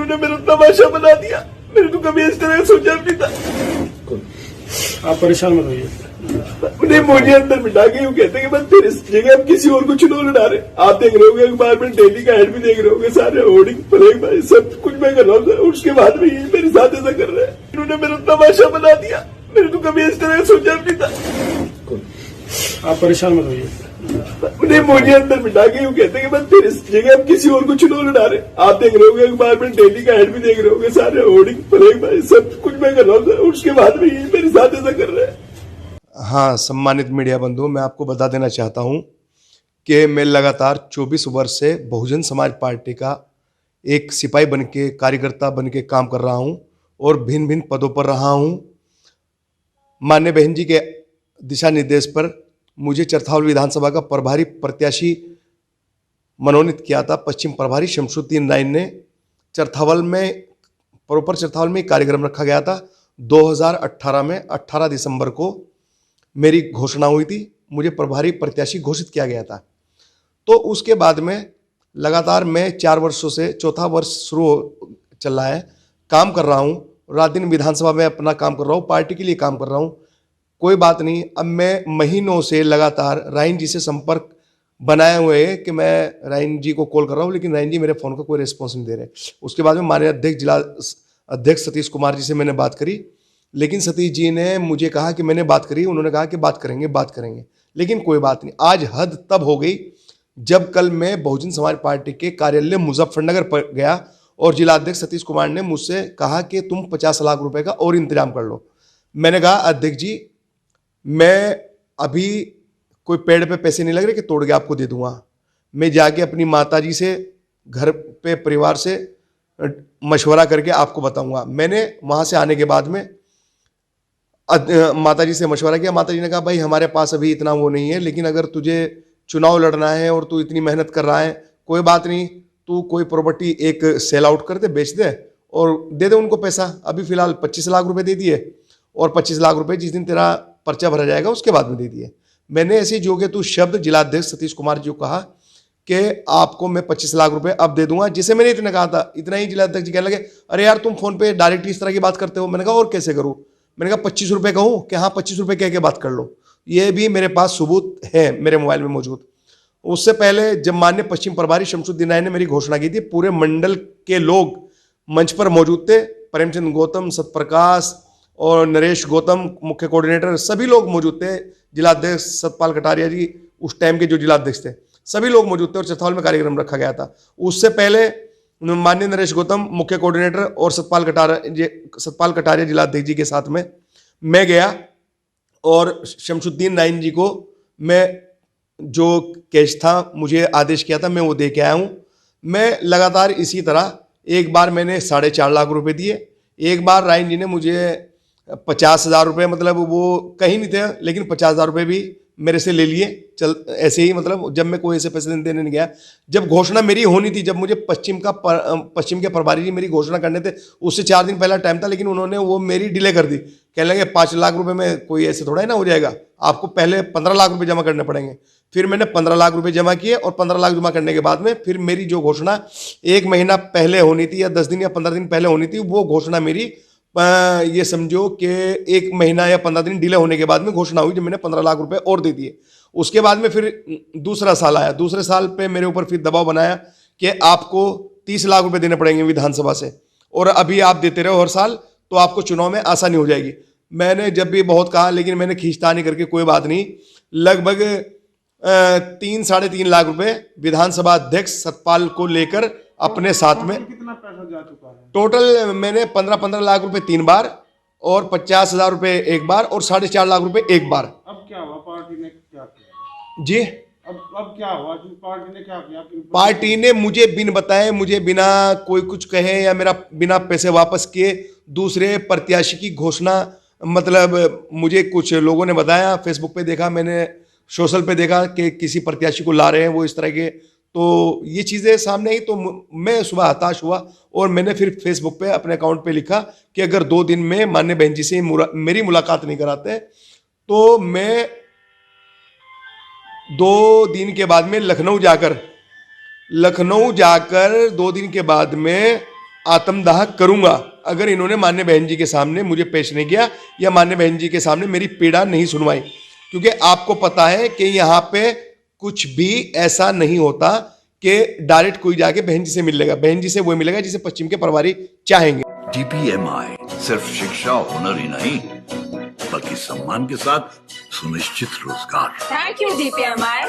इन्होंने मेरा तमाशा बना दिया। मैंने तो कभी इस तरह सोचा भी नहीं था। आप परेशान मत होइए। उन्हें मुझे अंदर बिठा के यूं कहते कि बस फिर इस जगह हम किसी और को चुनाव लड़ा रहे। आप देख रहे होंगे अखबार में डेली का एड भी देख रहे होंगे, सारे होर्डिंग प्लेग भाई सब कुछ मैं कर रहा हूँ। उसके बाद में ये मेरे साथ ऐसा कर रहे हैं। इन्होंने मेरा तमाशा बना दिया। मैंने तो कभी इस तरह सोचा भी नहीं था। आप परेशान मत होइए। उन्हें मुझे अंदर बिठा के यूं कहते कि बस फिर इस जगह हम किसी और को चुनाव लड़ा रहे। आप देख रहे होंगे अखबार में डेली का एड भी देख रहे होंगे, सारे होर्डिंग प्लेग भाई सब कुछ मैं कर रहा हूँ। उसके बाद में ये मेरे साथ ऐसा कर रहे हैं। हाँ, सम्मानित मीडिया बंधु, मैं आपको बता देना चाहता हूँ कि मैं लगातार 24 वर्ष से बहुजन समाज पार्टी का एक सिपाही बन के, कार्यकर्ता बन के काम कर रहा हूँ और भिन्न भिन्न पदों पर रहा हूँ। माननीय बहन जी के दिशा निर्देश पर मुझे चरथावल विधानसभा का प्रभारी प्रत्याशी मनोनीत किया था। पश्चिम प्रभारी शमसुद्दीन राय ने चरथावल में, प्रॉपर चरथावल में कार्यक्रम रखा गया था। 2018 में 18 दिसंबर को मेरी घोषणा हुई थी, मुझे प्रभारी प्रत्याशी घोषित किया गया था। तो उसके बाद में लगातार मैं 4 वर्षों से, चौथा वर्ष चल रहा है, काम कर रहा हूँ। रात दिन विधानसभा में अपना काम कर रहा हूँ, पार्टी के लिए काम कर रहा हूँ। कोई बात नहीं, अब मैं महीनों से लगातार राइन जी से संपर्क बनाए हुए है कि मैं राइन जी को कॉल कर रहा हूँ, लेकिन राइन जी मेरे फ़ोन का कोई रिस्पॉन्स नहीं दे रहे। उसके बाद में माननीय अध्यक्ष, जिला अध्यक्ष सतीश कुमार जी से मैंने बात करी, लेकिन सतीश जी ने मुझे कहा कि मैंने बात करी, उन्होंने कहा कि बात करेंगे, लेकिन कोई बात नहीं। आज हद तब हो गई जब कल मैं बहुजन समाज पार्टी के कार्यालय मुजफ्फरनगर पर गया और जिला अध्यक्ष सतीश कुमार ने मुझसे कहा कि तुम 50 लाख रुपए का और इंतजाम कर लो। मैंने कहा अध्यक्ष जी, मैं अभी कोई पेड़ पे पैसे नहीं लग रहे कि तोड़ के आपको दे दूंगा। मैं जाके अपनी माता जी से, घर पे परिवार से मशवरा करके आपको बताऊंगा। मैंने वहाँ से आने के बाद में माता जी से मशवरा किया। माता जी ने कहा भाई हमारे पास अभी इतना वो नहीं है, लेकिन अगर तुझे चुनाव लड़ना है और तू इतनी मेहनत कर रहा है, कोई बात नहीं, तू कोई प्रॉपर्टी एक सेल आउट कर दे, बेच दे और दे दे उनको पैसा। अभी फिलहाल 25 लाख रुपए दे दिए और 25 लाख रुपए जिस दिन तेरा पर्चा भरा जाएगा उसके बाद में दे दिए। मैंने ऐसे जो कि तू शब्द जिलाध्यक्ष सतीश कुमार जी को कहा कि आपको मैं 25 लाख रुपए अब दे दूंगा, जिसे मैंने इतना कहा था। इतना ही जिलाध्यक्ष जी कहने लगे अरे यार तुम फोन पे डायरेक्ट इस तरह की बात करते हो। मैंने कहा और कैसे करूँ? मैंने कहा 25 रुपये कहूँ कि हाँ 25 रुपये कह के बात कर लो। ये भी मेरे पास सबूत है मेरे मोबाइल में मौजूद। उससे पहले जब माननीय पश्चिम प्रभारी शमसुद्दीन राय ने मेरी घोषणा की थी, पूरे मंडल के लोग मंच पर मौजूद थे। प्रेमचंद गौतम, सतप्रकाश और नरेश गौतम मुख्य कोऑर्डिनेटर, सभी लोग मौजूद थे। जिलाध्यक्ष सतपाल कटारिया जी उस टाइम के जो जिलाध्यक्ष थे, सभी लोग मौजूद थे और चरथावल में कार्यक्रम रखा गया था। उससे पहले माननीय नरेश गौतम मुख्य कोऑर्डिनेटर और सतपाल कटारिया जिलाध्यक्ष जी के साथ में मैं गया और शमसुद्दीन राय जी को मैं जो कैश था, मुझे आदेश किया था, मैं वो दे के आया हूँ। मैं लगातार इसी तरह, एक बार मैंने 4.5 लाख रुपए दिए, एक बार राइन जी ने मुझे 50,000 रुपये, मतलब वो कहीं नहीं थे, लेकिन 50,000 रुपये भी मेरे से ले लिए। चल ऐसे ही, मतलब जब मैं कोई ऐसे पैसे देने नहीं गया। जब घोषणा मेरी होनी थी, जब मुझे पश्चिम के प्रभारी जी मेरी घोषणा करने थे, उससे 4 दिन पहला टाइम था, लेकिन उन्होंने वो मेरी डिले कर दी। कहने लगे 5 लाख रुपए में कोई ऐसे थोड़ा ही ना हो जाएगा, आपको पहले 15 लाख रुपए जमा करने पड़ेंगे। फिर मैंने 15 लाख रुपए जमा किए और 15 लाख जमा करने के बाद में फिर मेरी जो घोषणा 1 महीना पहले होनी थी या 10 दिन या 15 दिन पहले होनी थी, वो घोषणा मेरी ये समझो कि 1 महीना या 15 दिन डिले होने के बाद में घोषणा हुई, जब मैंने 15 लाख रुपए और दे दिए। उसके बाद में फिर दूसरा साल आया। दूसरे साल पे मेरे ऊपर फिर दबाव बनाया कि आपको 30 लाख रुपए देने पड़ेंगे विधानसभा से, और अभी आप देते रहो हर साल तो आपको चुनाव में आसानी हो जाएगी। मैंने जब भी बहुत कहा, लेकिन मैंने खींचतानी करके कोई बात नहीं, लगभग 3-3.5 लाख रुपए विधानसभा अध्यक्ष सतपाल को लेकर अपने साथ में, कितना पैसा जा चुका है टोटल मैंने 15-15 लाख रुपए 3 बार और 50,000 रुपए एक बार और 4.5 लाख रुपए एक बार। अब क्या हुआ? पार्टी ने क्या किया जी, अब क्या हुआ? पार्टी ने क्या किया? पार्टी ने मुझे बिन बताए, मुझे बिना कोई कुछ कहे या मेरा बिना पैसे वापस किए दूसरे प्रत्याशी की घोषणा, मतलब मुझे कुछ लोगों ने बताया, फेसबुक पे देखा मैंने, सोशल पे देखा कि किसी प्रत्याशी को ला रहे हैं वो इस तरह के, तो ये चीज़ें सामने आई। तो मैं सुबह हताश हुआ और मैंने फिर फेसबुक पे अपने अकाउंट पे लिखा कि अगर 2 दिन में माननीय बहन जी से मेरी मुलाकात नहीं कराते तो मैं 2 दिन के बाद में लखनऊ जाकर 2 दिन के बाद में आत्मदाह करूंगा अगर इन्होंने मान्य बहन जी के सामने मुझे पेश नहीं किया या मान्य बहन जी के सामने मेरी पीड़ा नहीं सुनवाई। क्योंकि आपको पता है कि यहाँ पे कुछ भी ऐसा नहीं होता कि डायरेक्ट कोई जाके बहन जी से मिल लेगा। बहन जी से वो मिलेगा जिसे पश्चिम के प्रभारी चाहेंगे। DPMI सिर्फ शिक्षा हुनर ही नहीं बल्कि सम्मान के साथ सुनिश्चित रोजगार। Thank you, DPMI.